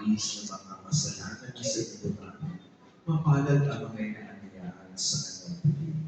maalis ng mga kasalanan niya sa lipunan. Mapalad ang mga inaanyayahan sa kanyang pag-ibig.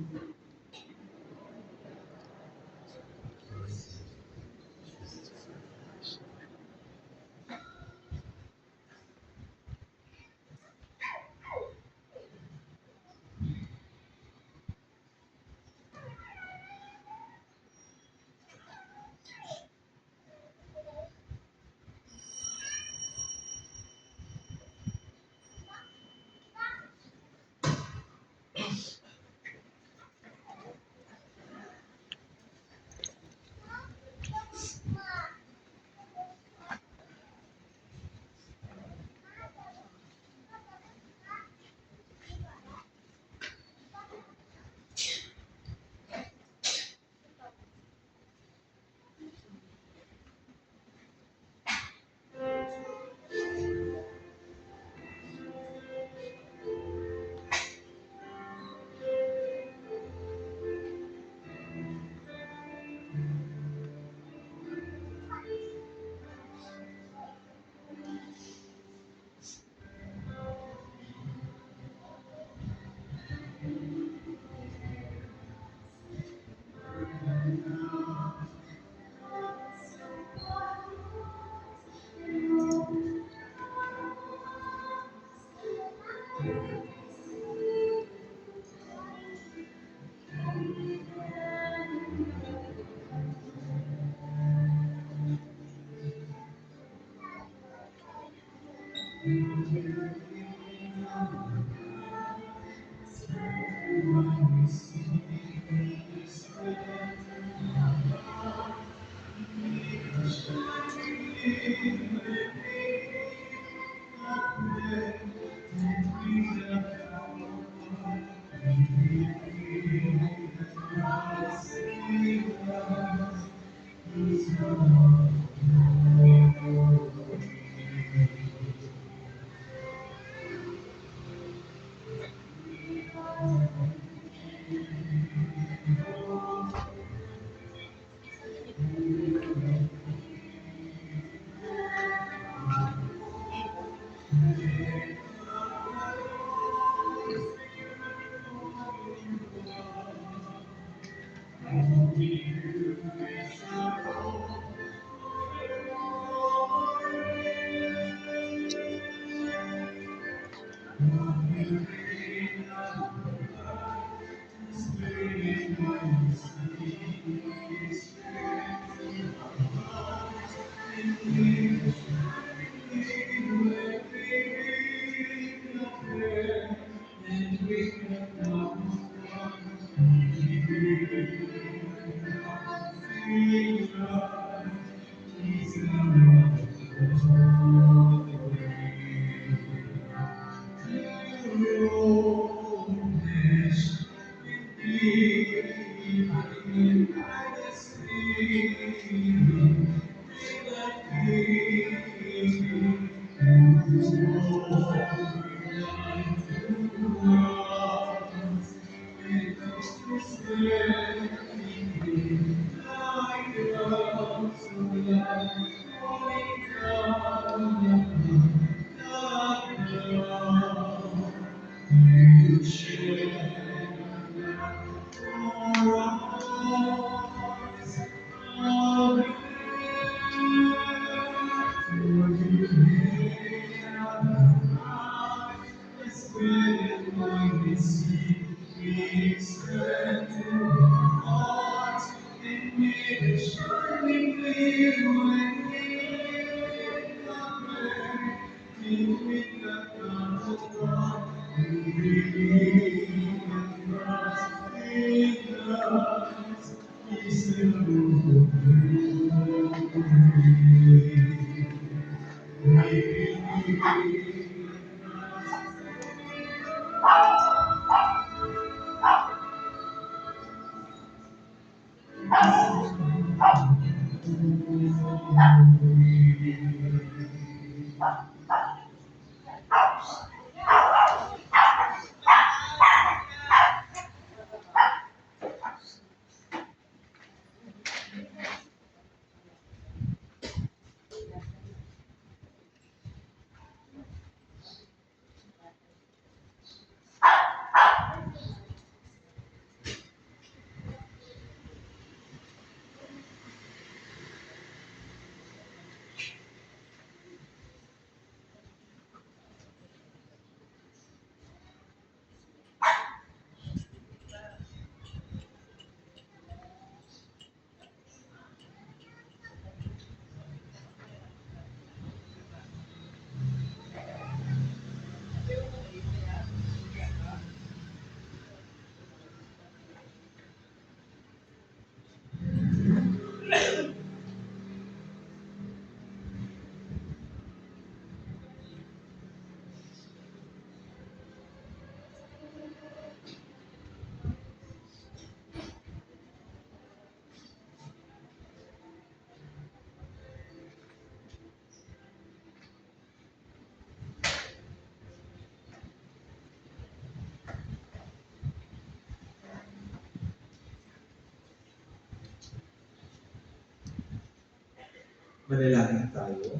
Manalangin tayo.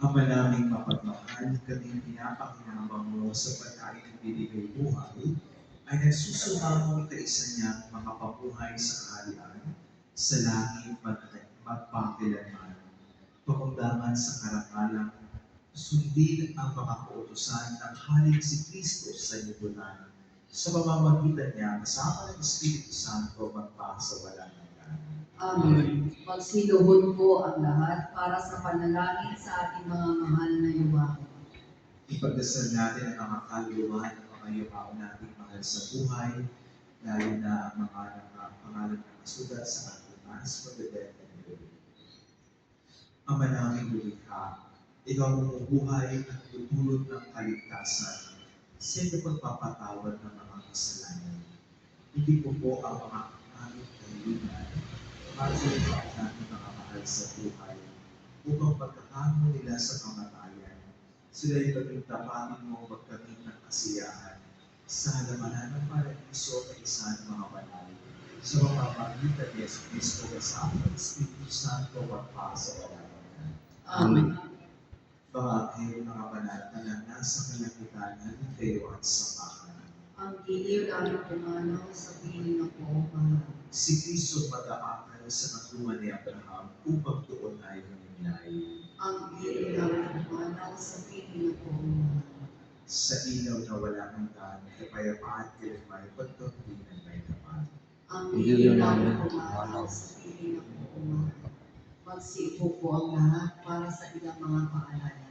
Ama naming mapagmahal, kami pinapakinabang mo sa pagkain ng binigay buhay, ay nagsusumamo kaisa niyang mga pabuhay sa kaharian, sa langit magpakilanman. Pakundangan sa karangalan, sundin ang mga kautusan ng Haring si Kristo sa lipunan. Sa pamamagitan niya, kasama ng Espiritu Santo, magpasawalan ng Amen. Magsiluhod po ang lahat para sa panalangin sa ating mga mahal na yumaon. Ipagdasal natin ang mga kaluluwa ng mga yumao nating mahal sa buhay, lalo na ang mga pangalan na nasulat sa ating Mass for the Dead and the Living. Ama naming lumikha, ikaw bumubuhay at tutulot ng kaligtasan sa iyong pagpapatawad ng mga kasalanan. Hindi po po ang mga aming kahilingan, patuloy ang natin mga mahal sa buhay, upang pagkakamo nila sa kamatayan, sila'y maging tapatin mo magkamit ng kasiyahan sa halamanan ng paraiso na isa ng mga banal. Sa pamamagitan ni Yesu Cristo kasama ng Espiritu Santo magpa sa walaman. Amen. Mga anghel, mga banal na nasa kalangitan, halin kayo at samahan. Ang giliw namin pumanaw sa piling ng poong mahal. Si Cristo mag-aakal sa natungan ni Abraham upang doon ay humimlay. Ang giliw namin pumanaw sa piling ng poong mahal. Sa ilaw na wala hanggan, kapayapaan kilimay, pagkakulinan may kapal. Ang giliw namin pumanaw sa piling ng poong mahal. Magsiupo po ang lahat para sa ilang mga paalala.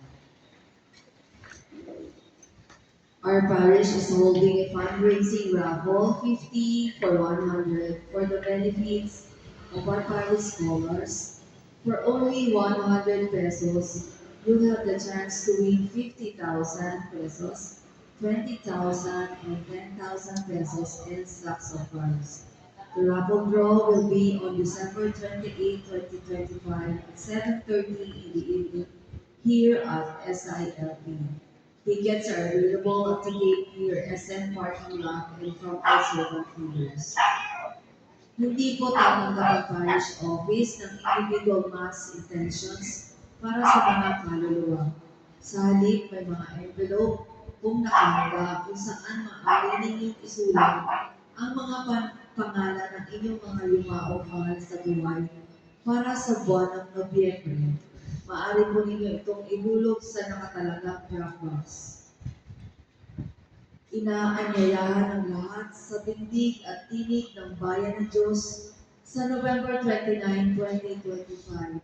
Our parish is holding a fundraising raffle, 50 for 100, for the benefits of our parish scholars. For only 100 pesos, you'll have the chance to win 50,000 pesos, 20,000, and 10,000 pesos in stacks of cards. The raffle draw will be on December 28, 2025 at 7:30 in the evening here at SILP. Tickets are available at the gate near SM parking lot and from all servant leaders. Hindi po tatanggap ang parish office ng individual mass intentions para sa mga kaluluwa. Sa halip, may mga envelope kung nakahanda kung saan maaari ninyong isulat ang mga pangalan ng inyong mga yumaong mahal sa buhay para sa buwan ng Nobyembre. Maaari po ninyo itong ihulog sa nakatalagang drop box. Inaanyayahan ang lahat sa tindig at tinig ng Bayan ng Diyos sa November 29, 2025.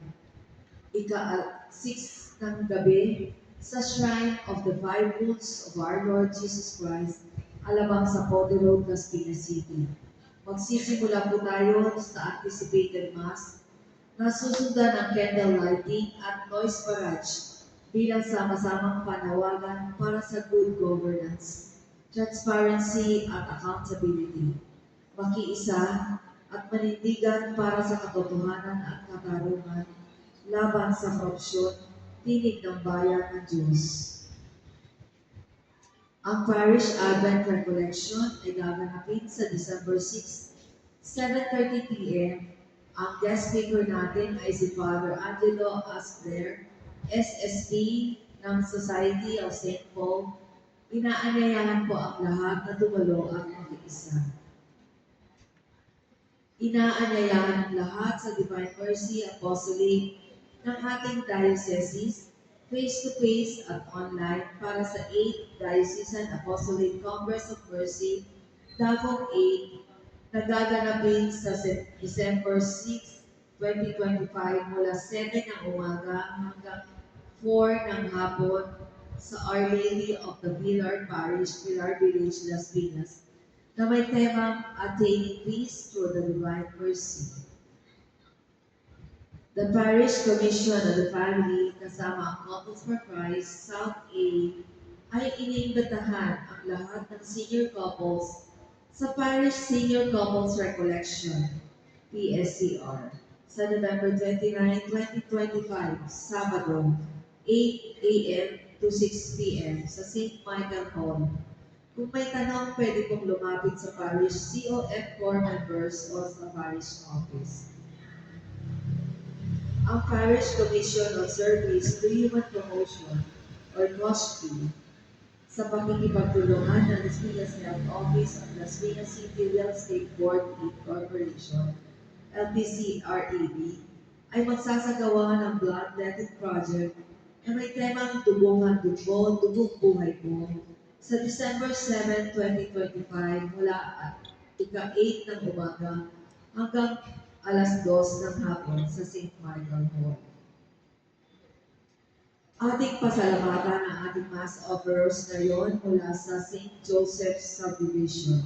Ika-6 ng gabi sa Shrine of the Five Wounds of our Lord Jesus Christ, alabang sa Pote Road, Las Piñas City. Magsisimula po tayo sa anticipated Mass na susundan ng candle lighting at noise barrage bilang sama-samang panawagan para sa good governance, transparency at accountability. Makiisa at manindigan para sa katotohanan at katarungan laban sa korupsyon, tinig ng bayan ng Diyos. Ang Parish Advent Recollection ay gaganapin sa December 6, 7:30 p.m. Ang guest speaker natin ay si Father Angelo Ascler, SSP ng Society of St. Paul. Inaanyayahan po ang lahat na dumalo at makiisa. Inaanyayahan ang lahat sa Divine Mercy Apostolate ng ating dioceses, face-to-face at online para sa 8th Diocesan Apostolate Congress of Mercy, Davao 8, nagaganapin sa December 6, 2025 mula 7 ng umaga hanggang 4 ng hapon sa Our Lady of the Pilar Parish, Pilar Village, Las Piñas, na may temang Attaining Peace through the Divine Mercy. The Parish Commission of the Family kasama ang Couples for Christ, South A, ay iniimbitahan ang lahat ng senior couples sa Parish Senior Couples Recollection, PSCR, sa November 29, 2025, Sabado, 8 a.m. to 6 p.m. sa St. Michael Hall. Kung may tanong, pwede pong lumapit sa Parish COF Core members o sa Parish Office. ang Parish Commission on Service to Human Promotion or COSHP sa pakikipagtulungan ng Las Piñas Health Office at Las Piñas City Real Estate Board Corporation, LPCREB, ay magsasagawa ng bloodletting project na may temang Dugungan Dugo, Dugong Buhay Ko sa December 7, 2025 mula ika-8 ng umaga hanggang alas 2 ng hapon sa St. Michael Hall. Ating pasalamatan ang ating mass offerers ngayon mula sa St. Joseph Subdivision.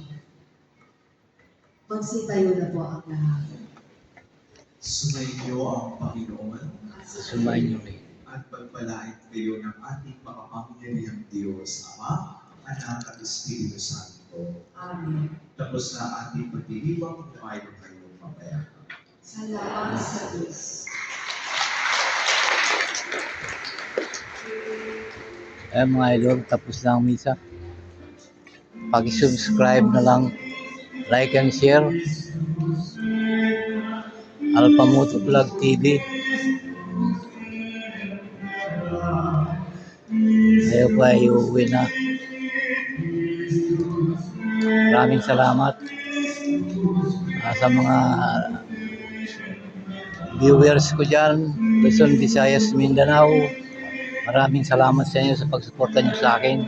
Magsitayo na po ang lahat. Sumainyo ang Panginoon Sumainyo rin. at pagpalain kayo ng ating makapangyarihang Diyos, Ama, Anak at Espiritu Santo. Amen. Tapos na ating pagdiriwang, kumain kayo mamaya. Salamat sa Diyos. Mga idol, tapos na ang misa. Pag-subscribe na lang, like and share. Alpha Moto Vlog TV. Tayo po ay uuwi na. Maraming salamat sa mga viewers ko dyan, Luzon, Visayas, Mindanao. Maraming salamat sa inyo sa pagsuporta nyo sa akin.